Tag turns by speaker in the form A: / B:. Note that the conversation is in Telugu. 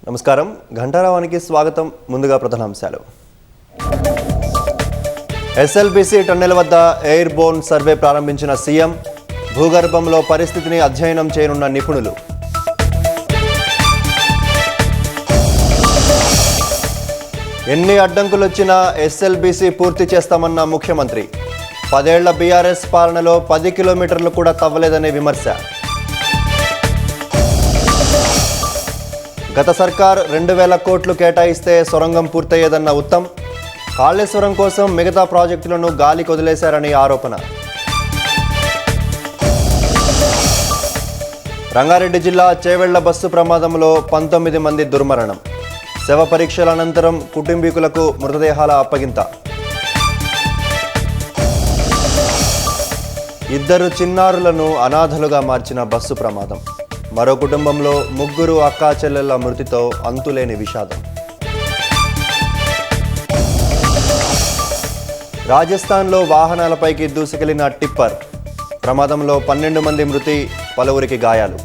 A: నమస్కారం ఘంటారావానికి స్వాగతం. ముందుగా ప్రధానాంశాలు. ఎస్ఎల్బీసీ టన్నెల్ వద్ద ఎయిర్ బోర్న్ సర్వే ప్రారంభించిన సీఎం. భూగర్భంలో పరిస్థితిని అధ్యయనం చేయనున్న నిపుణులు. ఎన్ని అడ్డంకులొచ్చినా ఎస్ఎల్బీసీ పూర్తి చేస్తామన్న ముఖ్యమంత్రి. 10 ఏళ్ల బీఆర్ఎస్ పాలనలో 10 కిలోమీటర్లు కూడా తవ్వలేదనే విమర్శ. గత సర్కార్ 2000 కోట్లు కేటాయిస్తే సొరంగం పూర్తయ్యేదన్న ఉత్తమ్. కాళేశ్వరం కోసం మిగతా ప్రాజెక్టులను గాలికి వదిలేశారని ఆరోపణ. రంగారెడ్డి జిల్లా చేవెళ్ల బస్సు ప్రమాదంలో 19 మంది దుర్మరణం. శవ పరీక్షల అనంతరం కుటుంబీకులకు మృతదేహాల అప్పగింత. 2 చిన్నారులను అనాథలుగా మార్చిన బస్సు ప్రమాదం. మరో కుటుంబంలో 3 అక్కా చెల్లెళ్ల మృతితో అంతులేని విషాదం. రాజస్థాన్లో వాహనాలపైకి దూసుకెళ్లిన టిప్పర్ ప్రమాదంలో 12 మంది మృతి, పలువురికి గాయాలు.